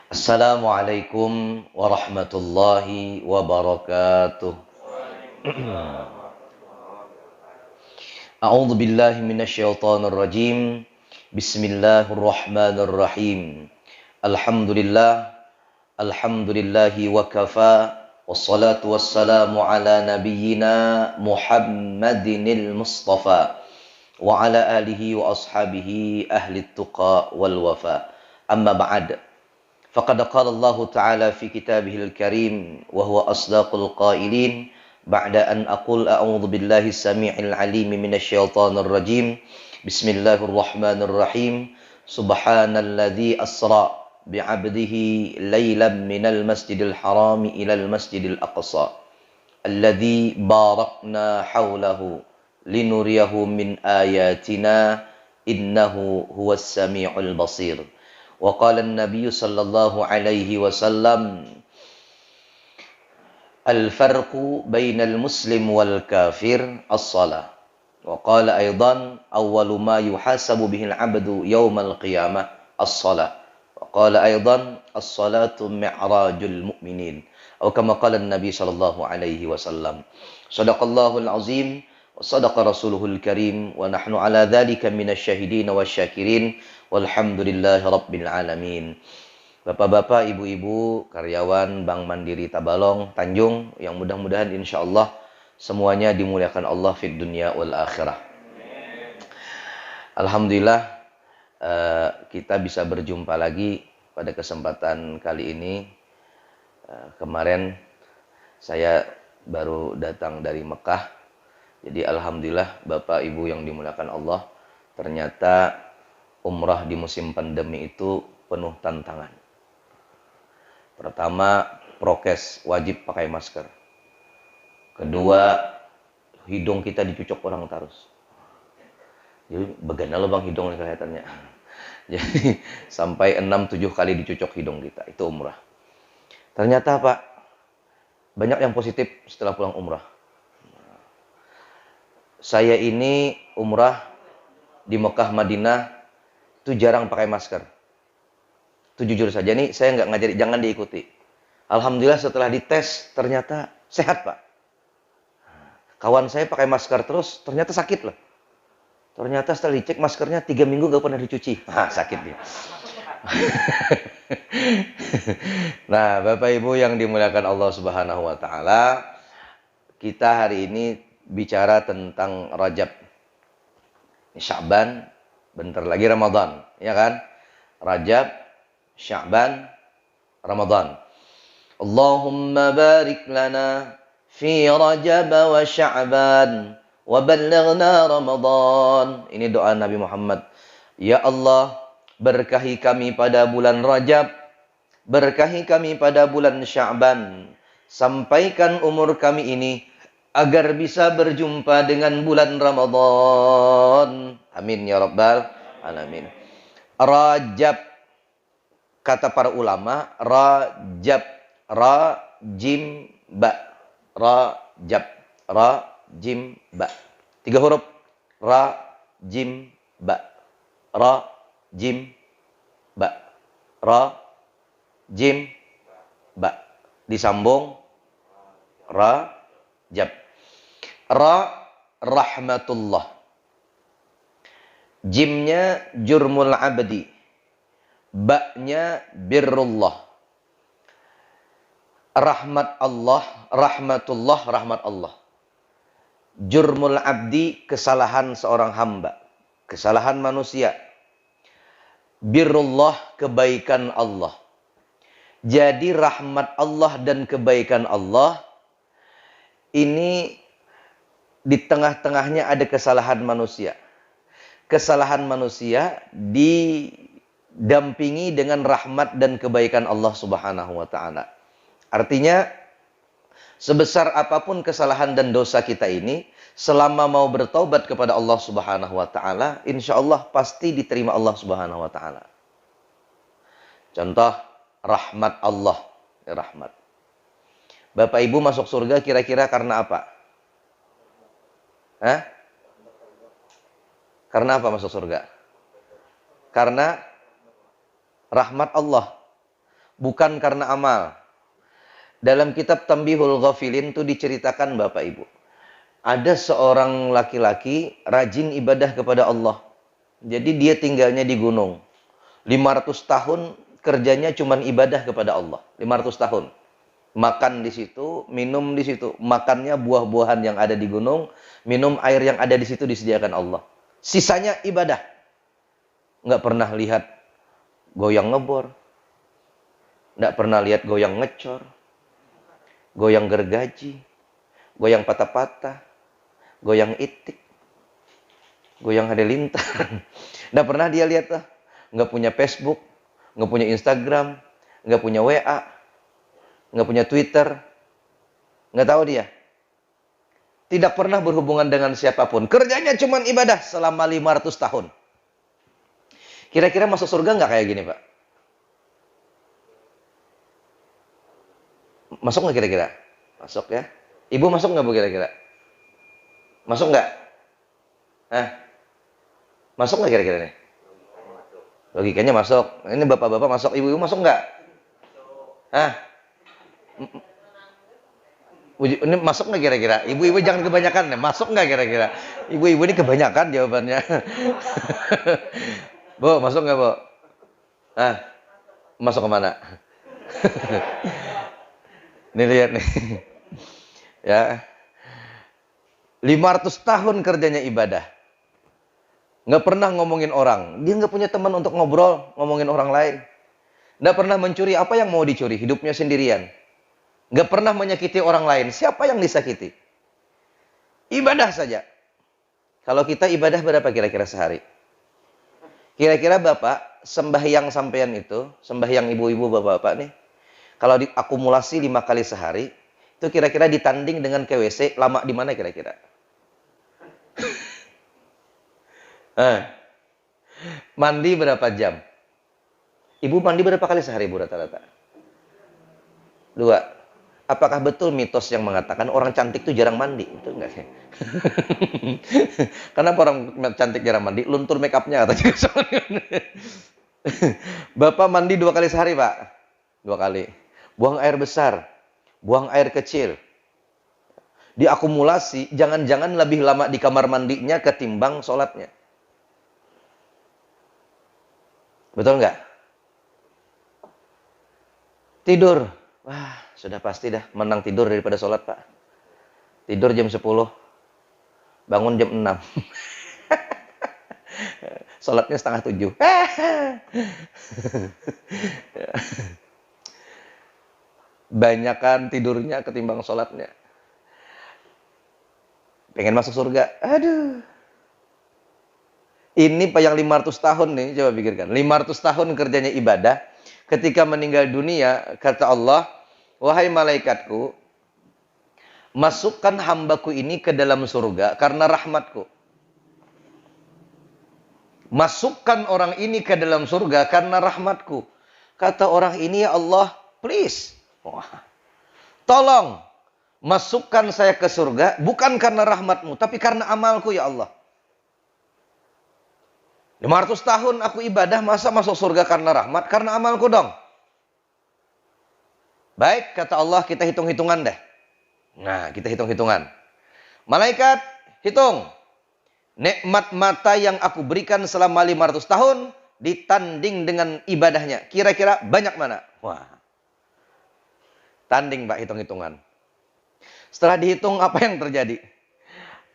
Assalamualaikum warahmatullahi wabarakatuh. A'udzu billahi minasyaitonir rajim. Bismillahirrahmanirrahim. Alhamdulillah, alhamdulillahi wa kafa. Wassalatu wassalamu ala nabiyyina Muhammadinil Mustafa wa ala alihi wa ashabihi ahli tuqa wal wafa. Amma ba'd. فقد قال الله تعالى في كتابه الكريم وهو أصدق القائلين بعد أن أقول أعوذ بالله السميع العليم من الشيطان الرجيم بسم الله الرحمن الرحيم سبحان الذي أسرى بعبده ليلا من المسجد الحرام إلى المسجد الأقصى الذي باركنا حوله لنريه من آياتنا إنه هو السميع البصير. وقال النبي صلى الله عليه وسلم الفرق بين المسلم والكافر الصلاة. وقال أيضا أول ما يحاسب به العبد يوم القيامة الصلاة. وقال أيضا الصلاة معراج المؤمنين أو كما قال النبي صلى الله عليه وسلم. صدق الله العظيم وصدق رسوله الكريم ونحن على ذلك من الشاهدين والشاكرين walhamdulillahi rabbil alamin. Bapak-bapak, ibu-ibu, karyawan Bank Mandiri Tabalong, Tanjung, yang mudah-mudahan insyaallah semuanya dimuliakan Allah fid dunya wal akhirah. Alhamdulillah kita bisa berjumpa lagi pada kesempatan kali ini. Kemarin saya baru datang dari Mekah. Jadi alhamdulillah Bapak Ibu yang dimuliakan Allah, ternyata umrah di musim pandemi itu penuh tantangan. Pertama, prokes, wajib pakai masker. Kedua, hidung kita dicucuk orang terus. Jadi bagaimana lo bang hidung kelihatannya. Jadi sampai 6-7 kali dicucuk hidung kita. Itu umrah. Ternyata Pak, banyak yang positif setelah pulang umrah. Saya ini umrah di Mekah Madinah itu jarang pakai masker. Itu jujur saja nih, saya nggak ngajari, jangan diikuti. Alhamdulillah setelah dites ternyata sehat Pak. Kawan saya pakai masker terus, ternyata sakit loh. Ternyata setelah dicek maskernya 3 minggu nggak pernah dicuci. Sakit dia. Nah, Bapak Ibu yang dimuliakan Allah Subhanahu wa taala, kita hari ini bicara tentang Rajab. Sya'ban, bentar lagi Ramadan, ya kan? Rajab, Sya'ban, Ramadan. Allahumma barik lana fi Rajab wa Sya'ban wa ballighna Ramadan. Ini doa Nabi Muhammad. Ya Allah, berkahi kami pada bulan Rajab, berkahi kami pada bulan Sya'ban. Sampaikan umur kami ini agar bisa berjumpa dengan bulan Ramadan. Amin ya rabbal alamin. Rajab, kata para ulama, Rajab, Ra Jim Ba, Rajab, Ra Jim Ba, 3 huruf, Ra Jim Ba, Ra Jim Ba, Ra Jim Ba, disambung Rajab. Ra rahmatullah, jimnya jurmul abdi, ba'nya birrullah. Rahmat Allah, rahmatullah, rahmat Allah. Jurmul abdi, kesalahan seorang hamba, kesalahan manusia. Birrullah, kebaikan Allah. Jadi rahmat Allah dan kebaikan Allah ini di tengah-tengahnya ada kesalahan manusia. Kesalahan manusia didampingi dengan rahmat dan kebaikan Allah Subhanahu wa taala. Artinya, sebesar apapun kesalahan dan dosa kita ini, selama mau bertaubat kepada Allah Subhanahu wa taala, insyaallah pasti diterima Allah Subhanahu wa taala. Contoh, rahmat Allah, rahmat. Bapak Ibu masuk surga kira-kira karena apa? Karena apa masuk surga? Karena rahmat Allah. bukan karena amal. Dalam kitab Tambihul Ghafilin itu diceritakan Bapak Ibu. Ada seorang laki-laki rajin ibadah kepada Allah. Jadi dia tinggalnya di gunung. 500 tahun kerjanya cuma ibadah kepada Allah. 500 tahun. Makan di situ, minum di situ. Makannya buah-buahan yang ada di gunung, minum air yang ada di situ disediakan Allah. Sisanya ibadah. Nggak pernah lihat goyang ngebor. Nggak pernah lihat goyang ngecor. Goyang gergaji. Goyang patah-patah. Goyang itik. Goyang halilintar. Nggak pernah dia lihat lah. Nggak punya Facebook. Nggak punya Instagram. Nggak punya WA. Nggak punya Twitter. Nggak tahu dia. Tidak pernah berhubungan dengan siapapun. Kerjanya cuma ibadah selama 500 tahun. Kira-kira masuk surga nggak kayak gini, Pak? Masuk nggak kira-kira? Masuk ya. Ibu masuk nggak Bu kira-kira? Masuk nggak? Hah? Masuk nggak kira-kira nih? Logikanya masuk. Ini bapak-bapak masuk. Ibu-ibu masuk nggak? Hah? Ini masuk nggak kira-kira? Ibu-ibu jangan kebanyakan nih. Masuk nggak kira-kira? Ibu-ibu ini kebanyakan jawabannya. Bu, masuk nggak Bu? Hah? Masuk kemana? Nih lihat nih. Ya. 500 tahun kerjanya ibadah. Nggak pernah ngomongin orang. Dia nggak punya teman untuk ngobrol, ngomongin orang lain. Nggak pernah mencuri apa yang mau dicuri. Hidupnya sendirian. Nggak pernah menyakiti orang lain. Siapa yang disakiti? Ibadah saja. Kalau kita ibadah berapa kira-kira sehari? Kira-kira Bapak, sembahyang sampean itu, sembahyang ibu-ibu bapak-bapak nih, kalau diakumulasi 5 kali sehari, itu kira-kira ditanding dengan ke WC, lama di mana kira-kira? Mandi berapa jam? Ibu mandi berapa kali sehari, Bu, rata-rata? 2. Apakah betul mitos yang mengatakan orang cantik itu jarang mandi? Itu enggak sih? Kenapa orang cantik jarang mandi? Luntur make up-nya katanya. Bapak mandi 2 kali sehari, Pak? 2 kali. Buang air besar, buang air kecil. Diakumulasi, jangan-jangan lebih lama di kamar mandinya ketimbang sholatnya. Betul nggak? Tidur. Wah, sudah pasti dah menang tidur daripada sholat, Pak. Tidur jam 10, bangun jam 6. Sholatnya setengah 7. Banyakan tidurnya ketimbang sholatnya. Pengen masuk surga. Aduh. Ini yang 500 tahun nih, coba pikirkan. 500 tahun kerjanya ibadah. Ketika meninggal dunia, kata Allah, wahai malaikatku, masukkan hambaku ini ke dalam surga karena rahmatku. Masukkan orang ini ke dalam surga karena rahmatku. Kata orang ini, ya Allah, please. Wah. Tolong, masukkan saya ke surga, bukan karena rahmatmu, tapi karena amalku, ya Allah. 500 tahun aku ibadah, masa masuk surga karena rahmat? Karena amalku dong. Baik, kata Allah, kita hitung-hitungan deh. Nah, kita hitung-hitungan. Malaikat, hitung. Nikmat mata yang aku berikan selama 500 tahun, ditanding dengan ibadahnya. Kira-kira banyak mana? Wah. Tanding, Pak, hitung-hitungan. Setelah dihitung, apa yang terjadi?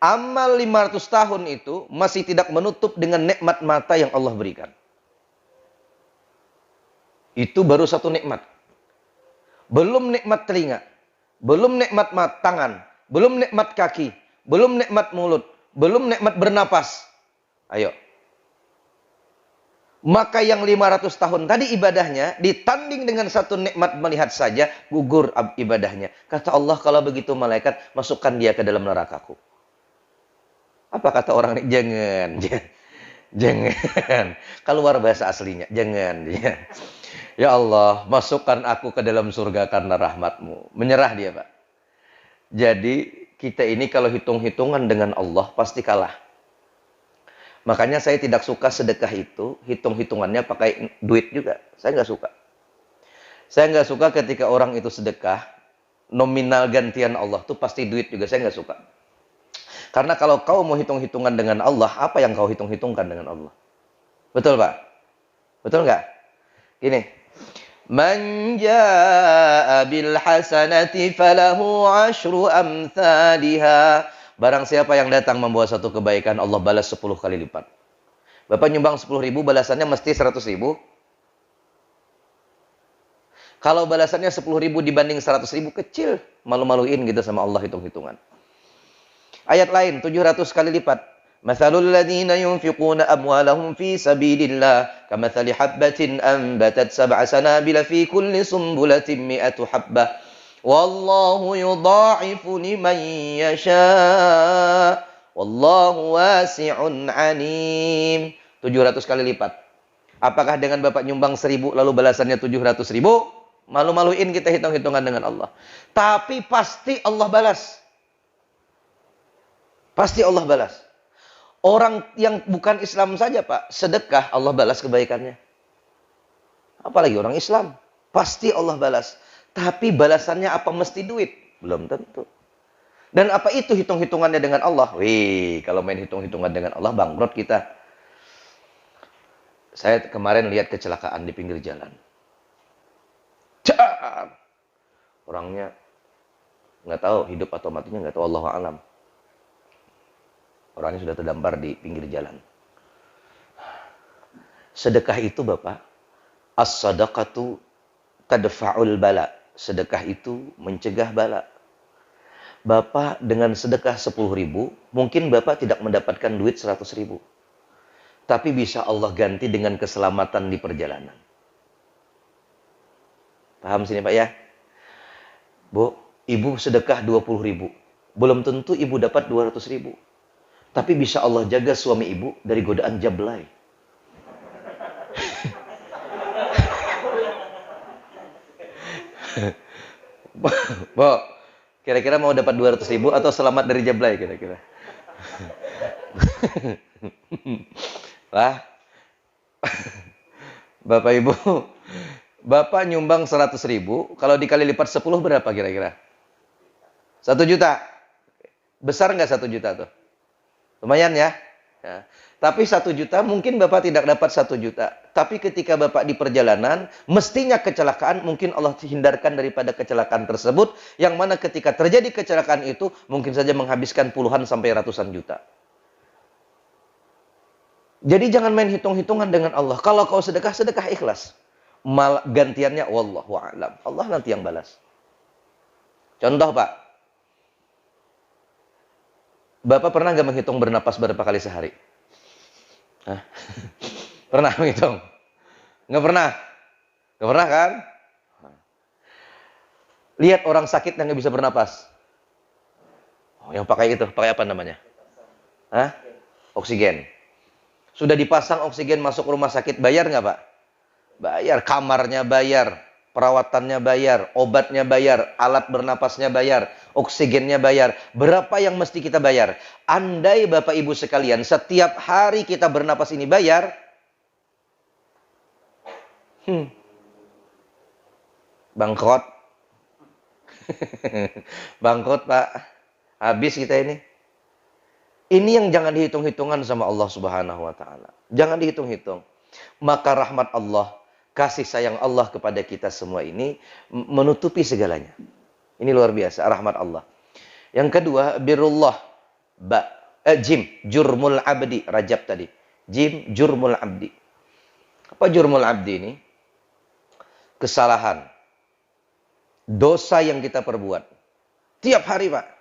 Amal 500 tahun itu masih tidak menutup dengan nikmat mata yang Allah berikan. Itu baru satu nikmat. Belum nikmat telinga, belum nikmat tangan, belum nikmat kaki, belum nikmat mulut, belum nikmat bernapas. Ayo. Maka yang 500 tahun tadi ibadahnya ditanding dengan satu nikmat melihat saja, gugur ibadahnya. Kata Allah, kalau begitu malaikat, masukkan dia ke dalam nerakaku. Apa kata orang ini? Jangan. Jangan. Keluar bahasa aslinya. Jangan. Ya Allah, masukkan aku ke dalam surga karena rahmatmu. Menyerah dia, Pak. Jadi, kita ini kalau hitung-hitungan dengan Allah, pasti kalah. Makanya saya tidak suka sedekah itu, hitung-hitungannya pakai duit juga. Saya nggak suka. Saya nggak suka ketika orang itu sedekah, nominal gantian Allah tuh pasti duit juga. Saya nggak suka. Karena kalau kau mau hitung-hitungan dengan Allah, apa yang kau hitung-hitungkan dengan Allah? Betul, Pak? Betul nggak? Gini. Man jaa bil hasanati falahu asyru amthaliha. Barang siapa yang datang membawa satu kebaikan, Allah balas 10 kali lipat. Bapak nyumbang 10.000, balasannya mesti 100.000. Kalau balasannya 10.000 dibanding 100.000, kecil. Malu-maluin gitu sama Allah hitung-hitungan. Ayat lain, 700 kali lipat. Mathalul ladzina yunfiquna amwalahum fi sabilillah kamathali habbatin anbatat sab'a sanabila fi kulli sumbulatin mi'atu habbah. Wallahu yudha'ifu liman yasha. Wallahu wasi'un alim. 700 kali lipat. Apakah dengan Bapak nyumbang 1.000 lalu balasannya 700.000? Malu-maluin kita hitung-hitungan dengan Allah. Tapi pasti Allah balas. Pasti Allah balas. Orang yang bukan Islam saja, Pak, sedekah Allah balas kebaikannya. Apalagi orang Islam. Pasti Allah balas. Tapi balasannya apa mesti duit? Belum tentu. Dan apa itu hitung-hitungannya dengan Allah? Wih, kalau main hitung-hitungan dengan Allah, bangkrut kita. Saya kemarin lihat kecelakaan di pinggir jalan. Car! Orangnya nggak tahu hidup atau matinya, nggak tahu, Allahu a'lam. Orangnya sudah terdampar di pinggir jalan. Sedekah itu, Bapak, as-sadaqatu tadfa'ul bala. Sedekah itu mencegah bala. Bapak dengan sedekah 10.000, mungkin Bapak tidak mendapatkan duit 100.000. Tapi bisa Allah ganti dengan keselamatan di perjalanan. Paham sini, Pak, ya? Bu, ibu sedekah 20.000. Belum tentu ibu dapat 200.000. Tapi bisa Allah jaga suami ibu dari godaan jablay. Bu, kira-kira mau dapat 200.000 atau selamat dari jablay kira-kira? Lah, Bapak Ibu, Bapak nyumbang 100.000, kalau dikali lipat 10 berapa kira-kira? 1 juta. Besar nggak 1 juta tuh? Lumayan ya. Ya. Tapi 1 juta mungkin Bapak tidak dapat 1 juta. Tapi ketika Bapak di perjalanan, mestinya kecelakaan, mungkin Allah hindarkan daripada kecelakaan tersebut. Yang mana ketika terjadi kecelakaan itu, mungkin saja menghabiskan puluhan sampai ratusan juta. Jadi jangan main hitung-hitungan dengan Allah. Kalau kau sedekah, sedekah ikhlas. Gantiannya wallahu a'lam. Allah nanti yang balas. Contoh, Pak. Bapak pernah nggak menghitung bernapas berapa kali sehari? Hah? Pernah menghitung? Nggak pernah? Nggak pernah kan? Lihat orang sakit yang nggak bisa bernapas. Oh, yang pakai itu, pakai apa namanya? Hah? Oksigen. Sudah dipasang oksigen masuk rumah sakit, bayar nggak, Pak? Bayar. Kamarnya bayar, perawatannya bayar, obatnya bayar, alat bernapasnya bayar, oksigennya bayar. Berapa yang mesti kita bayar? Andai Bapak Ibu sekalian, setiap hari kita bernapas ini bayar, bangkrut. Bangkrut, Pak. Habis kita ini. Ini yang jangan dihitung-hitungan sama Allah Subhanahu wa taala. Jangan dihitung-hitung. Maka rahmat Allah, kasih sayang Allah kepada kita semua ini menutupi segalanya. Ini luar biasa, rahmat Allah. Yang kedua, birrullah. Jim, jurmul abdi, Rajab tadi. Jim, jurmul abdi. Apa jurmul abdi ini? Kesalahan. Dosa yang kita perbuat. Tiap hari, Pak.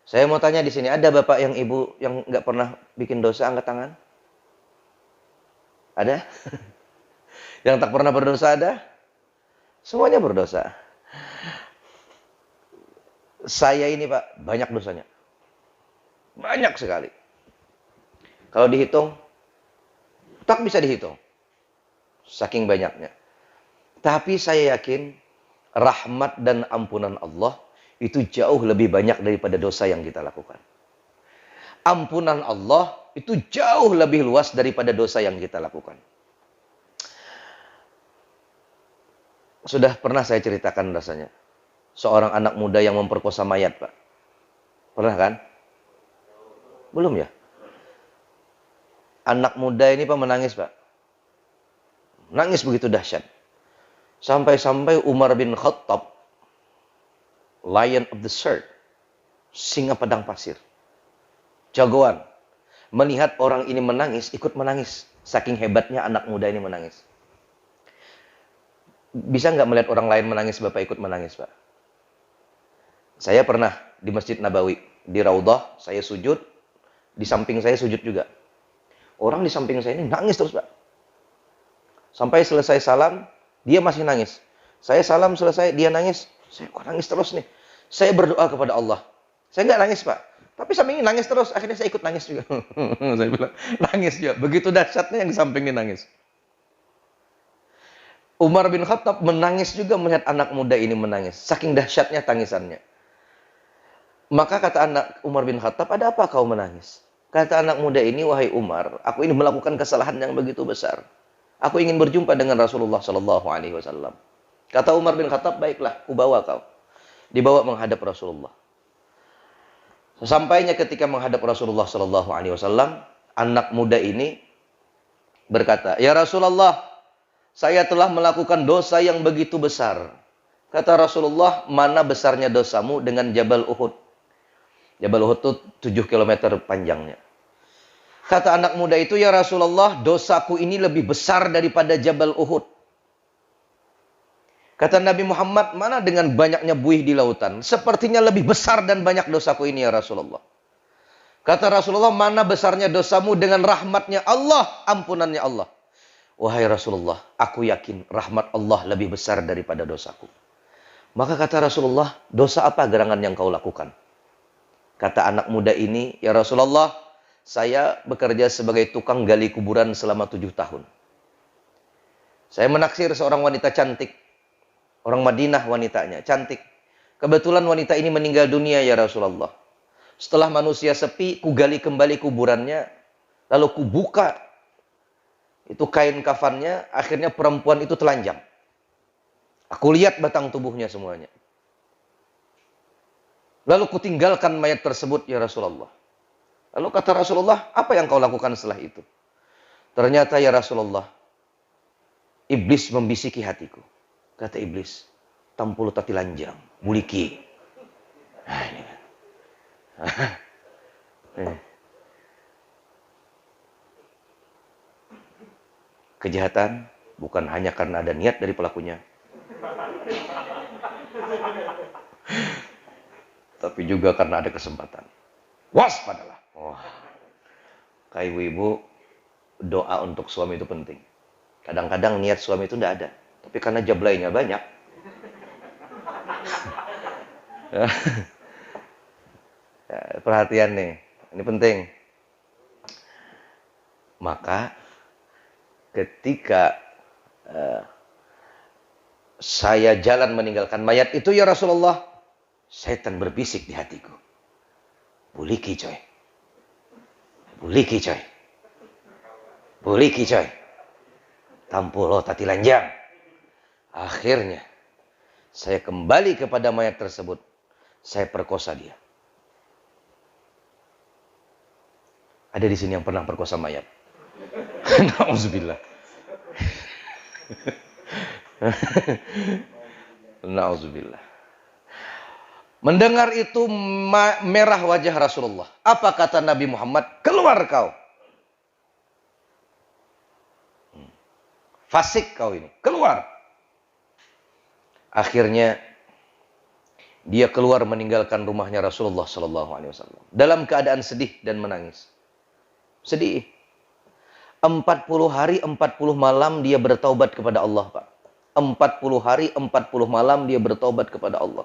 Saya mau tanya di sini, ada Bapak yang Ibu yang nggak pernah bikin dosa, angkat tangan? Ada? Yang tak pernah berdosa ada? Semuanya berdosa. Saya ini, Pak, banyak dosanya. Banyak sekali. Kalau dihitung, tak bisa dihitung. Saking banyaknya. Tapi saya yakin, rahmat dan ampunan Allah itu jauh lebih banyak daripada dosa yang kita lakukan. Ampunan Allah itu jauh lebih luas daripada dosa yang kita lakukan. Sudah pernah saya ceritakan rasanya. Seorang anak muda yang memperkosa mayat, Pak. Pernah kan? Belum ya? Anak muda ini Pak menangis, Pak. Nangis begitu dahsyat. Sampai-sampai Umar bin Khattab, Lion of the Desert, singa padang pasir, jagoan, melihat orang ini menangis, ikut menangis. Saking hebatnya anak muda ini menangis. Bisa nggak melihat orang lain menangis, Bapak ikut menangis, Pak? Saya pernah di Masjid Nabawi, di Raudhah, saya sujud, di samping saya sujud juga. Orang di samping saya ini nangis terus, Pak. Sampai selesai salam, dia masih nangis. Saya salam selesai, dia nangis. Saya kok nangis terus nih. Saya berdoa kepada Allah. Saya nggak nangis, Pak. Tapi samping ini nangis terus. Akhirnya saya ikut nangis juga. Saya bilang, nangis juga. Begitu dahsyatnya yang di samping ini nangis. Umar bin Khattab menangis juga melihat anak muda ini menangis. Saking dahsyatnya tangisannya. Maka kata anak Umar bin Khattab, ada apa kau menangis? Kata anak muda ini, wahai Umar, aku ini melakukan kesalahan yang begitu besar. Aku ingin berjumpa dengan Rasulullah Shallallahu Alaihi Wasallam. Kata Umar bin Khattab, baiklah, ku bawa kau. Dibawa menghadap Rasulullah. Sesampainya ketika menghadap Rasulullah Shallallahu Alaihi Wasallam, anak muda ini berkata, ya Rasulullah, saya telah melakukan dosa yang begitu besar. Kata Rasulullah, mana besarnya dosamu dengan Jabal Uhud? Jabal Uhud itu 7 km panjangnya. Kata anak muda itu, ya Rasulullah, dosaku ini lebih besar daripada Jabal Uhud. Kata Nabi Muhammad, mana dengan banyaknya buih di lautan? Sepertinya lebih besar dan banyak dosaku ini ya Rasulullah. Kata Rasulullah, mana besarnya dosamu dengan rahmatnya Allah, ampunannya Allah. Wahai Rasulullah, aku yakin rahmat Allah lebih besar daripada dosaku. Maka kata Rasulullah, dosa apa gerangan yang kau lakukan? Kata anak muda ini, ya Rasulullah, saya bekerja sebagai tukang gali kuburan selama 7 tahun. Saya menaksir seorang wanita cantik. Orang Madinah wanitanya, cantik. Kebetulan wanita ini meninggal dunia ya Rasulullah. Setelah manusia sepi, ku gali kembali kuburannya. Lalu ku buka itu kain kafannya, akhirnya perempuan itu telanjang. Aku lihat batang tubuhnya semuanya. Lalu ku tinggalkan mayat tersebut ya Rasulullah. Lalu kata Rasulullah, apa yang kau lakukan setelah itu? Ternyata ya Rasulullah, iblis membisiki hatiku. Kata iblis, tampulu tati lanjang, buliki. Nah, ini kan. Kejahatan bukan hanya karena ada niat dari pelakunya, tapi juga karena ada kesempatan. Waspadalah. Oh. Kayak ibu-ibu, doa untuk suami itu penting. Kadang-kadang niat suami itu tidak ada, tapi karena jablainya banyak. Ya, perhatian nih, ini penting. Maka ketika saya jalan meninggalkan mayat itu ya Rasulullah, setan berbisik di hatiku. Buliki coy. Buliki coy. Buliki coy. Tampulo tati lanjang. Akhirnya saya kembali kepada mayat tersebut. Saya perkosa dia. Ada di sini yang pernah perkosa mayat? Nauzubillah. Nauzubillah. Mendengar itu merah wajah Rasulullah. Apa kata Nabi Muhammad? Keluar kau. Fasik kau ini. Keluar. Akhirnya dia keluar meninggalkan rumahnya Rasulullah Sallallahu Alaihi Wasallam dalam keadaan sedih dan menangis. Sedih. 40 hari 40 malam dia bertaubat kepada Allah, Pak. 40 hari 40 malam dia bertaubat kepada Allah.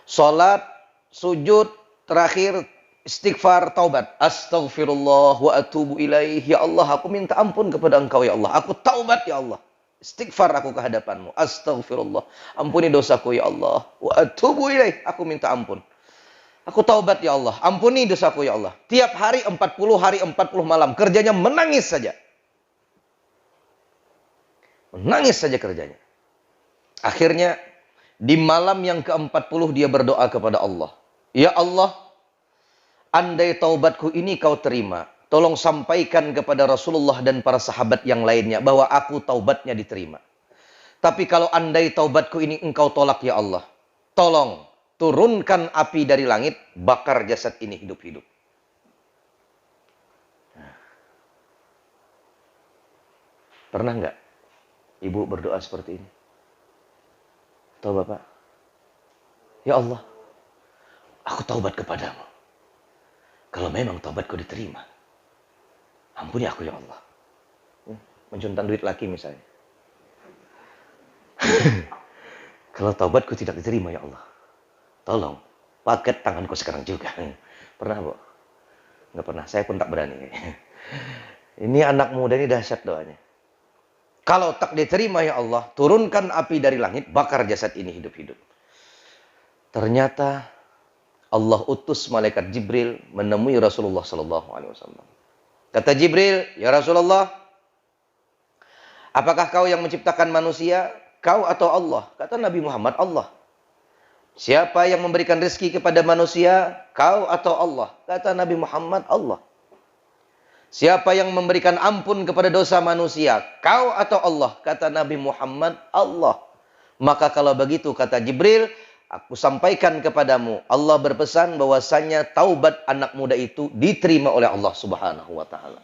Salat, sujud, terakhir istighfar, taubat. Astaghfirullah wa atubu ilaih. Ya Allah, aku minta ampun kepada Engkau ya Allah. Aku taubat ya Allah. Istighfar aku ke hadapanmu. Astaghfirullah. Ampuni dosaku ya Allah. Wa atubu ilaih. Aku minta ampun. Aku taubat ya Allah. Ampuni dosaku ya Allah. Tiap hari 40 hari 40 malam. Kerjanya menangis saja. Menangis saja kerjanya. Akhirnya di malam yang ke-40 dia berdoa kepada Allah. Ya Allah, andai taubatku ini kau terima, tolong sampaikan kepada Rasulullah dan para sahabat yang lainnya bahwa aku taubatnya diterima. Tapi kalau andai taubatku ini engkau tolak ya Allah, tolong turunkan api dari langit, bakar jasad ini hidup-hidup. Pernah nggak ibu berdoa seperti ini? Tahu Bapak? Ya Allah, aku taubat kepadamu. Kalau memang taubatku diterima, ampuni aku ya Allah. Menjuntan duit laki misalnya. Kalau taubatku tidak diterima ya Allah, tolong paket tanganku sekarang juga. Pernah Bu? Nggak pernah, saya pun tak berani. Ini anak muda ini dahsyat doanya. Kalau tak diterima ya Allah, turunkan api dari langit, bakar jasad ini hidup-hidup. Ternyata Allah utus malaikat Jibril menemui Rasulullah SAW. Kata Jibril, ya Rasulullah, apakah kau yang menciptakan manusia, kau atau Allah? Kata Nabi Muhammad, Allah. Siapa yang memberikan rezeki kepada manusia, kau atau Allah? Kata Nabi Muhammad, Allah. Siapa yang memberikan ampun kepada dosa manusia, kau atau Allah? Kata Nabi Muhammad, Allah. Maka kalau begitu, kata Jibril, aku sampaikan kepadamu, Allah berpesan bahwasanya taubat anak muda itu diterima oleh Allah Subhanahu wa taala.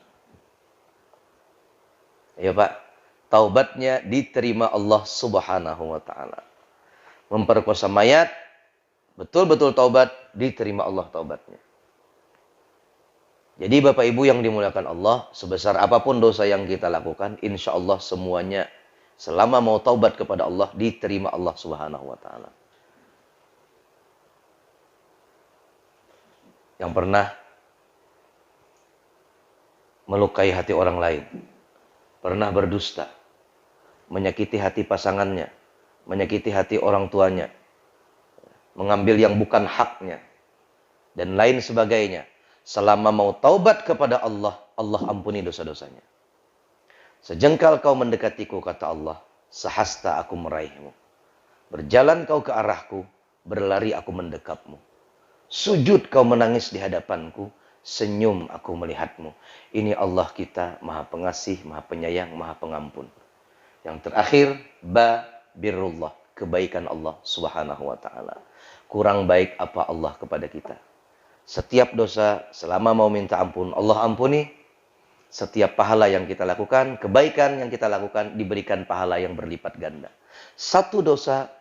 Ya Pak, taubatnya diterima Allah Subhanahu wa taala. Memperkosa mayat, betul-betul taubat, diterima Allah taubatnya. Jadi Bapak Ibu yang dimuliakan Allah, sebesar apapun dosa yang kita lakukan, insya Allah semuanya selama mau taubat kepada Allah, diterima Allah Subhanahu wa taala. Yang pernah melukai hati orang lain, pernah berdusta, menyakiti hati pasangannya, menyakiti hati orang tuanya, mengambil yang bukan haknya, dan lain sebagainya. Selama mau taubat kepada Allah, Allah ampuni dosa-dosanya. Sejengkal kau mendekatiku, kata Allah, sehasta aku meraihmu. Berjalan kau ke arahku, berlari aku mendekapmu. Sujud kau menangis di hadapanku, senyum aku melihatmu. Ini Allah kita, maha pengasih, maha penyayang, maha pengampun. Yang terakhir, birrullah, kebaikan Allah Subhanahu wa taala. Kurang baik apa Allah kepada kita? Setiap dosa, selama mau minta ampun, Allah ampuni. Setiap pahala yang kita lakukan, kebaikan yang kita lakukan, diberikan pahala yang berlipat ganda. Satu dosa,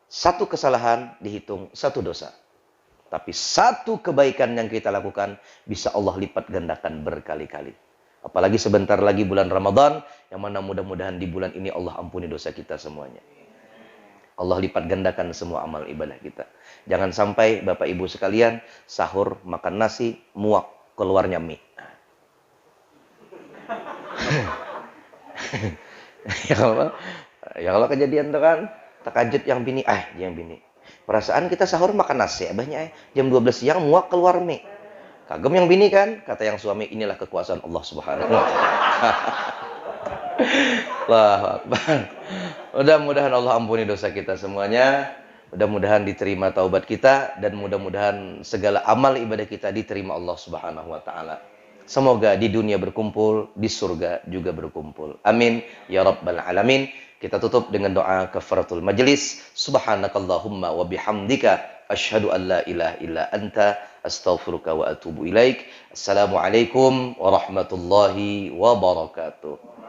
satu kesalahan, dihitung satu dosa. Tapi satu kebaikan yang kita lakukan, bisa Allah lipat gandakan berkali-kali. Apalagi sebentar lagi bulan Ramadan, yang mana mudah-mudahan di bulan ini Allah ampuni dosa kita semuanya. Allah lipat gandakan semua amal ibadah kita. Jangan sampai Bapak Ibu sekalian sahur makan nasi, muak keluarnya mie. ya kalau kejadian tuh kan takajud yang bini, yang bini. Perasaan kita sahur makan nasi, abahnya jam 12 siang muak keluar mie. Kagum yang bini kan, kata yang suami, inilah kekuasaan Allah Subhanahu wa taala. Allahu Akbar. Mudah-mudahan Allah ampuni dosa kita semuanya. Mudah-mudahan diterima taubat kita. Dan mudah-mudahan segala amal ibadah kita diterima Allah Subhanahu wa ta'ala. Semoga di dunia berkumpul, di surga juga berkumpul. Amin. Ya Rabbal Alamin. Kita tutup dengan doa kafaratul majlis. Subhanakallahumma wa bihamdika. Asyhadu an la ilaha illa anta. Astaghfiruka wa atubu ilaik. Assalamualaikum warahmatullahi wabarakatuh.